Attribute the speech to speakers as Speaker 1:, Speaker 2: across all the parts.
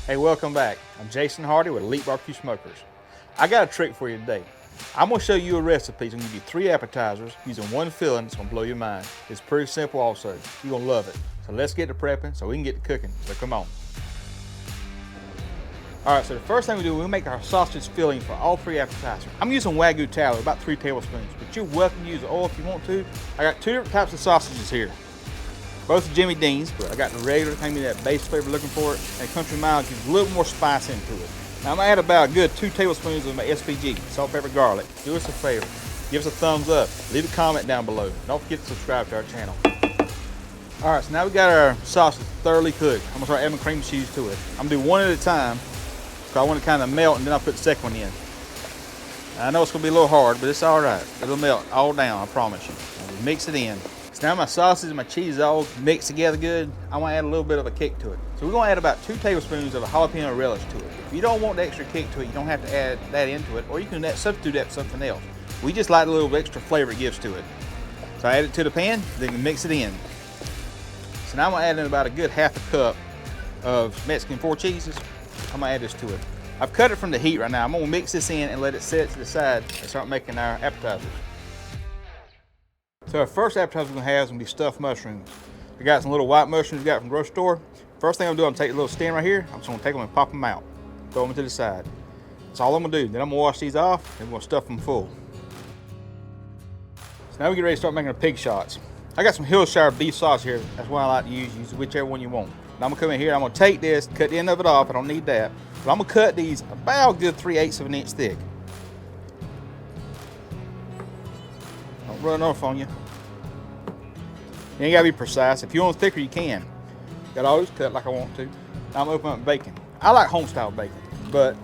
Speaker 1: Hey, welcome back. I'm Jason Hardy with Elite Barbecue Smokers. I got a trick for you today. I'm gonna show you a recipe. It's gonna give you 3 appetizers using 1 filling. It's gonna blow your mind. It's pretty simple also. You're gonna love it. So let's get to prepping so we can get to cooking. So come on. All right, so the first thing we do, we'll make our sausage filling for all 3 appetizers. I'm using Wagyu tallow, about 3 tablespoons, but you're welcome to use oil if you want to. I got 2 different types of sausages here. Both Jimmy Dean's, but I got the regular, kind of that base flavor looking for it, and Country Mild gives a little more spice into it. Now I'm gonna add about a good 2 tablespoons of my SPG, salt, pepper, garlic. Do us a favor, give us a thumbs up, leave a comment down below. Don't forget to subscribe to our channel. All right, so now we got our sausage thoroughly cooked. I'm gonna start adding cream cheese to it. I'm gonna do one at a time, because I want it to kind of melt, and then I'll put the second one in. Now, I know it's gonna be a little hard, but it's all right. It'll melt all down, I promise you. And mix it in. Now my sausage and my cheese all mixed together good. I want to add a little bit of a kick to it. So we're going to add about 2 tablespoons of a jalapeno relish to it. If you don't want the extra kick to it, you don't have to add that into it, or you can substitute that for something else. We just like the little extra flavor it gives to it. So I add it to the pan, then mix it in. So now I'm going to add in about a good 1/2 cup of Mexican 4 cheeses. I'm going to add this to it. I've cut it from the heat right now. I'm going to mix this in and let it set to the side and start making our appetizers. So our first appetizer we're gonna have is gonna be stuffed mushrooms. I got some little white mushrooms we got from the grocery store. First thing I'm gonna do, I'm gonna take a little stem right here. I'm just gonna take them and pop them out. Throw them to the side. That's all I'm gonna do. Then I'm gonna wash these off and we're gonna stuff them full. So now we get ready to start making our pig shots. I got some Hillshire beef sauce here. That's what I like to use. Use whichever one you want. Now I'm gonna come in here, I'm gonna take this, cut the end of it off. I don't need that. But I'm gonna cut these about a good 3/8 of an inch thick. Don't run off on you. You ain't gotta be precise. If you want thicker, you can. Got all these cut like I want to. Now I'm gonna open up bacon. I like home style bacon, but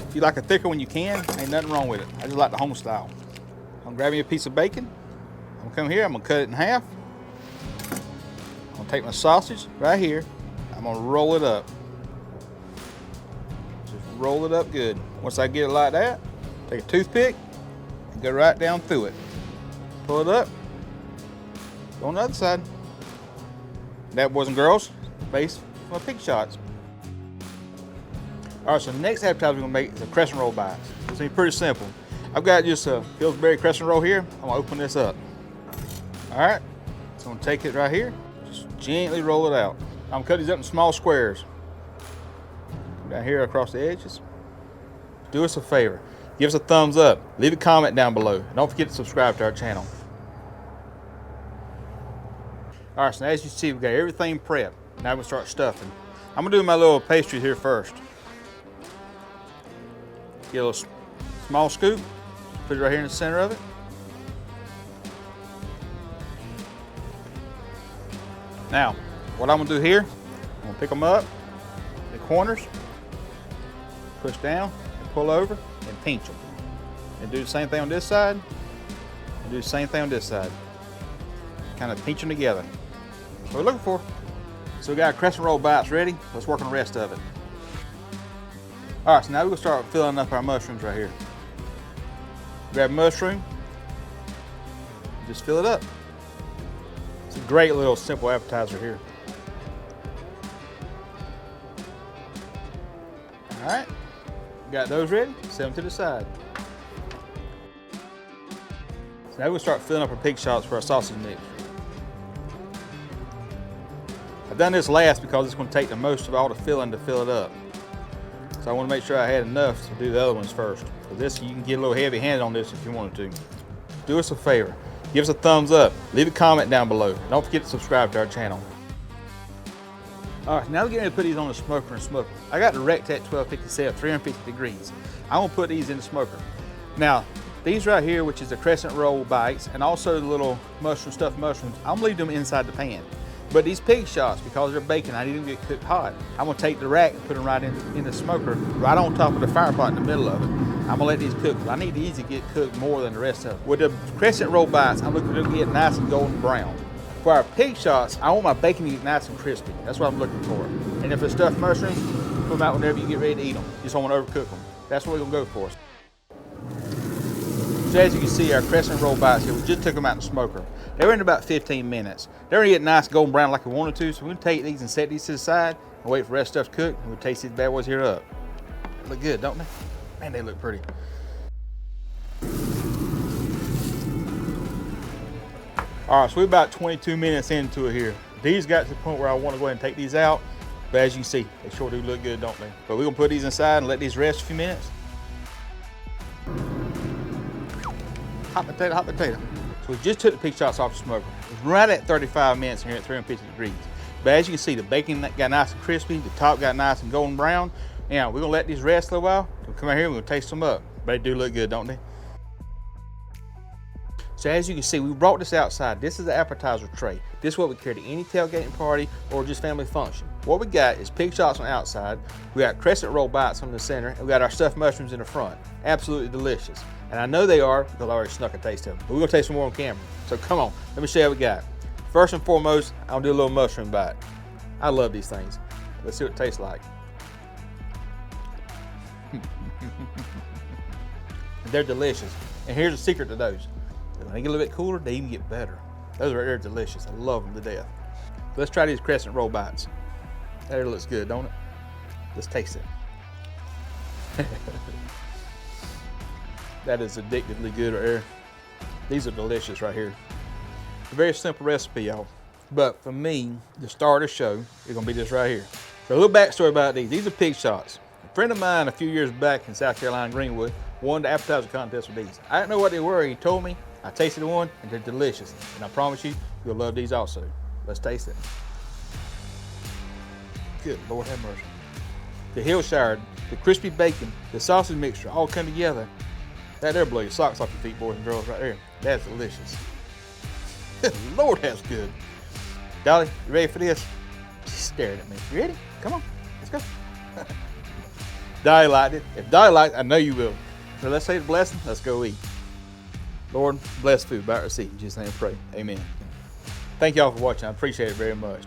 Speaker 1: if you like a thicker one, you can. Ain't nothing wrong with it. I just like the home style. I'm grabbing a piece of bacon. I'm gonna come here, I'm gonna cut it in half. I'm gonna take my sausage right here. I'm gonna roll it up. Just roll it up good. Once I get it like that, take a toothpick and go right down through it. Pull it up. Go on the other side. That, boys and girls, base for my pig shots. All right, so the next appetizer we're gonna make is a crescent roll bites. It's gonna be pretty simple. I've got just a Pillsbury crescent roll here. I'm gonna open this up. All right, so I'm gonna take it right here, just gently roll it out. I'm gonna cut these up in small squares. Come down here across the edges. Do us a favor, give us a thumbs up, leave a comment down below, and don't forget to subscribe to our channel. All right, so as you see, we got everything prepped. Now we're gonna start stuffing. I'm gonna do my little pastry here first. Get a little small scoop, put it right here in the center of it. Now, what I'm gonna do here, I'm gonna pick them up, the corners, push down, and pull over, and pinch them. And do the same thing on this side, and do the same thing on this side. Kind of pinch them together. That's what we're looking for. So we got our crescent roll bites ready. Let's work on the rest of it. All right, so now we're gonna start filling up our mushrooms right here. Grab a mushroom, just fill it up. It's a great little simple appetizer here. All right, got those ready, set them to the side. So now we'll start filling up our pig shots for our sausage mix. I've done this last because it's going to take the most of all the filling to fill it up. So I want to make sure I had enough to do the other ones first. For this, you can get a little heavy-handed on this if you wanted to. Do us a favor, give us a thumbs up, leave a comment down below. Don't forget to subscribe to our channel. All right, now we're getting ready to put these on the smoker and smoke them. I got the Rectat 1250 set, 350 degrees. I'm gonna put these in the smoker. Now, these right here, which is the crescent roll bites, and also the little mushroom, stuffed mushrooms, I'm gonna leave them inside the pan. But these pig shots, because they're bacon, I need them to get cooked hot. I'm gonna take the rack and put them right in the smoker, right on top of the fire pot in the middle of it. I'm gonna let these cook. I need these to get cooked more than the rest of them. With the crescent roll bites, I'm looking to get nice and golden brown. For our pig shots, I want my bacon to get nice and crispy. That's what I'm looking for. And if it's stuffed mushrooms, put them out whenever you get ready to eat them. Just don't want to overcook them. That's what we're gonna go for. So as you can see, our crescent roll bites here, we just took them out in the smoker. They were in about 15 minutes. They're gonna get nice golden brown like we wanted to, so we're gonna take these and set these to the side I'll wait for the rest of stuff to cook, and we'll taste these bad boys here up. They look good, don't they? Man, they look pretty. All right, so we're about 22 minutes into it here. These got to the point where I want to go ahead and take these out, but as you can see, they sure do look good, don't they? But we're gonna put these inside and let these rest a few minutes. Hot potato, hot potato. So we just took the pig shots off the smoker. It's right at 35 minutes here at 350 degrees. But as you can see, the bacon got nice and crispy, the top got nice and golden brown. Now, we're gonna let these rest a little while. We'll come out here and we're gonna taste them up. But they do look good, don't they? So as you can see, we brought this outside. This is the appetizer tray. This is what we carry to any tailgating party or just family function. What we got is pig shots on the outside. We got Crescent roll bites on the center, and we got our stuffed mushrooms in the front. Absolutely delicious. And I know they are because I already snuck a taste of them. But we're gonna taste some more on camera. So come on, let me show you what we got. First and foremost, I'll do a little mushroom bite. I love these things. Let's see what it tastes like. They're delicious. And here's the secret to those. When they get a little bit cooler, they even get better. Those right there are delicious. I love them to death. Let's try these Crescent roll bites. That looks good, don't it? Let's taste it. That is addictively good right here. These are delicious right here. It's a very simple recipe, y'all. But for me, the star of the show is gonna be this right here. So a little backstory about these. These are pig shots. A friend of mine a few years back in South Carolina, Greenwood, won the appetizer contest with these. I didn't know what they were. He told me. I tasted one, and they're delicious. And I promise you, you'll love these also. Let's taste it. Good Lord have mercy. The Hillshire, the crispy bacon, the sausage mixture all come together. That there blow your socks off your feet, boys and girls, right there. That's delicious. Lord, that's good. Dolly, you ready for this? She's staring at me. You ready? Come on, let's go. Dolly liked it. If Dolly liked it, I know you will. So let's say the blessing. Let's go eat. Lord, bless food by our seat. In Jesus' name I pray. Amen. Thank y'all for watching. I appreciate it very much.